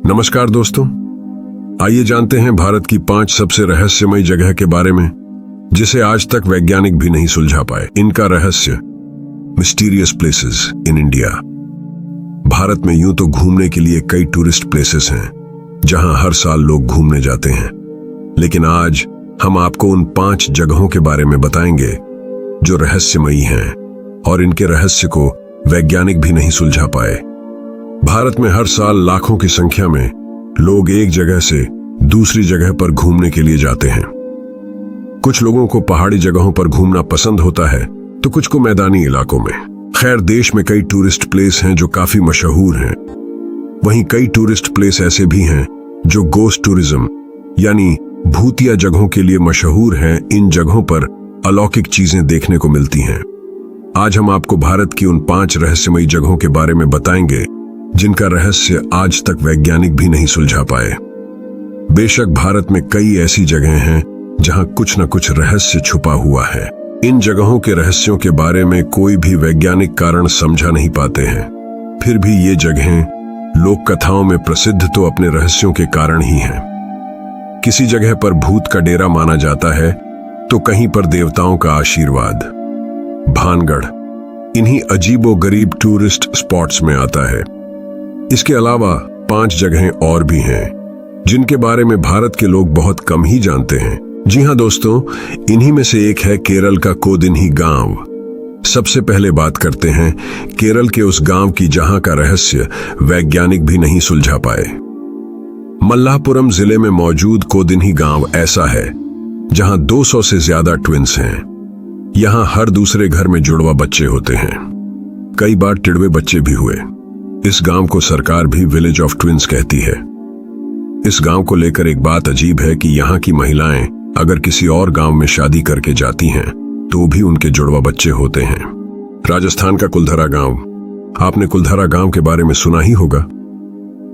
नमस्कार दोस्तों, आइए जानते हैं भारत की 5 सबसे रहस्यमयी जगह के बारे में जिसे आज तक वैज्ञानिक भी नहीं सुलझा पाए। इनका रहस्य, mysterious places in India. Bharat में यूं तो घूमने के लिए कई टूरिस्ट प्लेसेस हैं जहां हर साल लोग घूमने जाते हैं, लेकिन आज हम आपको उन 5 जगहों के बारे में बताएंगे जो रहस्यमयी हैं और इनके रहस्य को वैज्ञानिक भी नहीं सुलझा पाए। भारत में हर साल लाखों की संख्या में लोग एक जगह से दूसरी जगह पर घूमने के लिए जाते हैं। कुछ लोगों को पहाड़ी जगहों पर घूमना पसंद होता है तो कुछ को मैदानी इलाकों में। खैर, देश में कई टूरिस्ट प्लेस हैं जो काफी मशहूर हैं। वहीं कई टूरिस्ट प्लेस ऐसे भी हैं जो गोस्ट टूरिज्म यानी भूतिया जगहों के लिए मशहूर हैं। इन जगहों पर अलौकिक चीजें देखने को मिलती हैं। आज हम आपको भारत की उन 5 रहस्यमयी जगहों के बारे में बताएंगे जिनका रहस्य आज तक वैज्ञानिक भी नहीं सुलझा पाए। बेशक भारत में कई ऐसी जगहें हैं जहां कुछ न कुछ रहस्य छुपा हुआ है। इन जगहों के रहस्यों के बारे में कोई भी वैज्ञानिक कारण समझा नहीं पाते हैं। फिर भी ये जगहें लोक कथाओं में प्रसिद्ध तो अपने रहस्यों के कारण ही हैं। किसी जगह पर भूत का डेरा माना जाता है तो कहीं पर देवताओं का आशीर्वाद। भानगढ़ इन्हीं अजीबोगरीब टूरिस्ट स्पॉट्स में आता है। इसके अलावा 5 जगहें और भी हैं जिनके बारे में भारत के लोग बहुत कम ही जानते हैं। जी हां दोस्तों, इन्हीं में से एक है केरल का कोदिन्ही गांव। सबसे पहले बात करते हैं केरल के उस गांव की जहां का रहस्य वैज्ञानिक भी नहीं सुलझा पाए। मल्लापुरम जिले में मौजूद कोदिन्ही गांव ऐसा है जहां 200 से ज्यादा ट्विन्स हैं। यहां हर दूसरे घर में जुड़वा बच्चे होते हैं। कई बार टिड़वे बच्चे भी हुए। इस गांव को सरकार भी विलेज ऑफ ट्विन्स कहती है। इस गांव को लेकर एक बात अजीब है कि यहाँ की महिलाएं अगर किसी और गांव में शादी करके जाती हैं तो भी उनके जुड़वा बच्चे होते हैं। राजस्थान का कुलधरा गांव, आपने कुलधरा गांव के बारे में सुना ही होगा।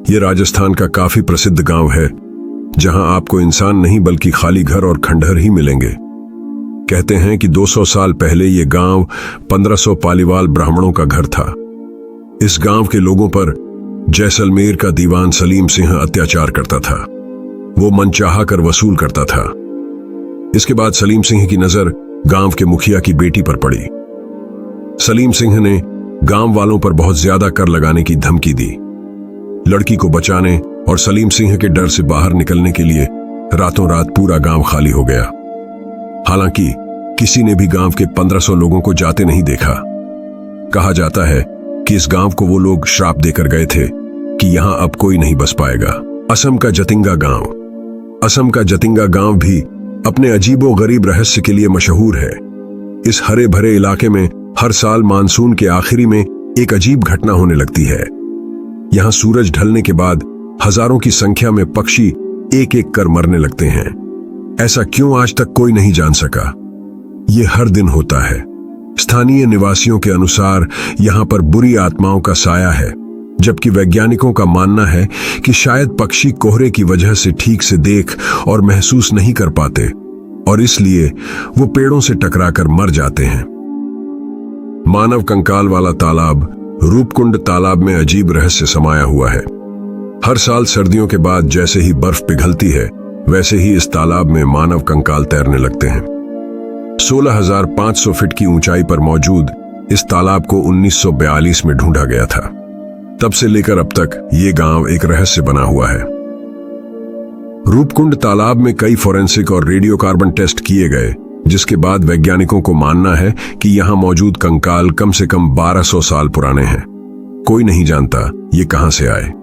यह राजस्थान का काफी प्रसिद्ध गांव है जहां आपको इंसान नहीं बल्कि खाली घर और खंडहर ही मिलेंगे। कहते हैं कि 200 साल पहले यह गांव 1500 पालीवाल ब्राह्मणों का घर था। इस गांव के लोगों पर जैसलमेर का दीवान सलीम सिंह अत्याचार करता था। वो मनचाहा कर वसूल करता था। इसके बाद सलीम सिंह की नजर गांव के मुखिया की बेटी पर पड़ी। सलीम सिंह ने गांव वालों पर बहुत ज्यादा कर लगाने की धमकी दी। लड़की को बचाने और सलीम सिंह के डर से बाहर निकलने के लिए रातों रात पूरा गांव खाली हो गया। हालांकि किसी ने भी गांव के 1500 लोगों को जाते नहीं देखा। कहा जाता है कि इस गांव को वो लोग श्राप देकर गए थे कि यहां अब कोई नहीं बस पाएगा। असम का जतिंगा गांव, असम का जतिंगा गांव भी अपने अजीबो गरीब रहस्य के लिए मशहूर है। इस हरे भरे इलाके में हर साल मानसून के आखिरी में एक अजीब घटना होने लगती है। यहां सूरज ढलने के बाद हजारों की संख्या में पक्षी एक एक कर मरने लगते हैं। ऐसा क्यों आज तक कोई नहीं जान सका। ये हर दिन होता है। स्थानीय निवासियों के अनुसार यहां पर बुरी आत्माओं का साया है, जबकि वैज्ञानिकों का मानना है कि शायद पक्षी कोहरे की वजह से ठीक से देख और महसूस नहीं कर पाते और इसलिए वो पेड़ों से टकराकर मर जाते हैं। मानव कंकाल वाला तालाब रूपकुंड तालाब में अजीब रहस्य समाया हुआ है। हर साल सर्दियों के बाद जैसे ही बर्फ पिघलती है वैसे ही इस तालाब में मानव कंकाल तैरने लगते हैं। 16,500 फीट की ऊंचाई पर मौजूद इस तालाब को 1942 में ढूंढा गया था। तब से लेकर अब तक ये गांव एक रहस्य बना हुआ है। रूपकुंड तालाब में कई फोरेंसिक और रेडियोकार्बन टेस्ट किए गए, जिसके बाद वैज्ञानिकों को मानना है कि यहां मौजूद कंकाल कम से कम 1200 साल पुराने हैं। कोई नहीं जानता ये कहां से आए।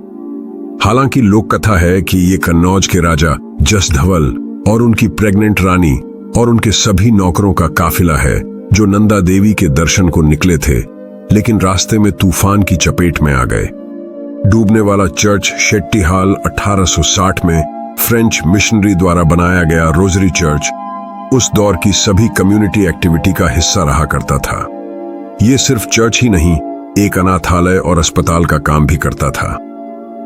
हालांकि लोक कथा है कि ये कन्नौज के राजा जसधवल और उनकी प्रेग्नेंट रानी और उनके सभी नौकरों का काफिला है जो नंदा देवी के दर्शन को निकले थे, लेकिन रास्ते में तूफान की चपेट में आ गए। डूबने वाला चर्च शेट्टी हॉल 1860 में फ्रेंच मिशनरी द्वारा बनाया गया रोजरी चर्च उस दौर की सभी कम्युनिटी एक्टिविटी का हिस्सा रहा करता था। ये सिर्फ चर्च ही नहीं, एक अनाथालय और अस्पताल का काम भी करता था।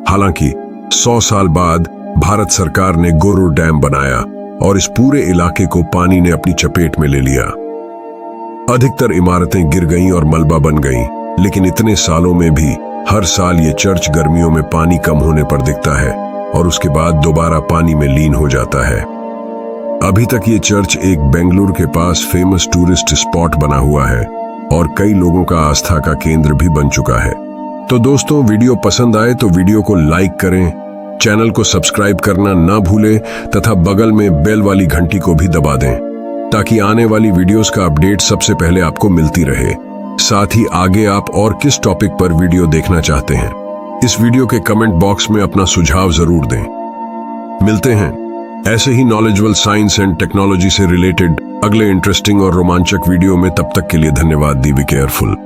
हालांकि 100 साल बाद भारत सरकार ने गोरू डैम बनाया और इस पूरे इलाके को पानी ने अपनी चपेट में ले लिया। अधिकतर इमारतें गिर गईं और मलबा बन गईं, लेकिन इतने सालों में भी हर साल ये चर्च गर्मियों में पानी कम होने पर दिखता है और उसके बाद दोबारा पानी में लीन हो जाता है। अभी तक ये चर्च एक बेंगलुरु के पास फेमस टूरिस्ट स्पॉट बना हुआ है और कई लोगों का आस्था का केंद्र भी बन चुका है। तो दोस्तों, वीडियो पसंद आए तो वीडियो को लाइक करें, चैनल को सब्सक्राइब करना ना भूलें तथा बगल में बेल वाली घंटी को भी दबा दें ताकि आने वाली वीडियोस का अपडेट सबसे पहले आपको मिलती रहे। साथ ही आगे आप और किस टॉपिक पर वीडियो देखना चाहते हैं, इस वीडियो के कमेंट बॉक्स में अपना सुझाव जरूर दें। मिलते हैं ऐसे ही नॉलेजेबल साइंस एंड टेक्नोलॉजी से रिलेटेड अगले इंटरेस्टिंग और रोमांचक वीडियो में। तब तक के लिए धन्यवाद। Be careful.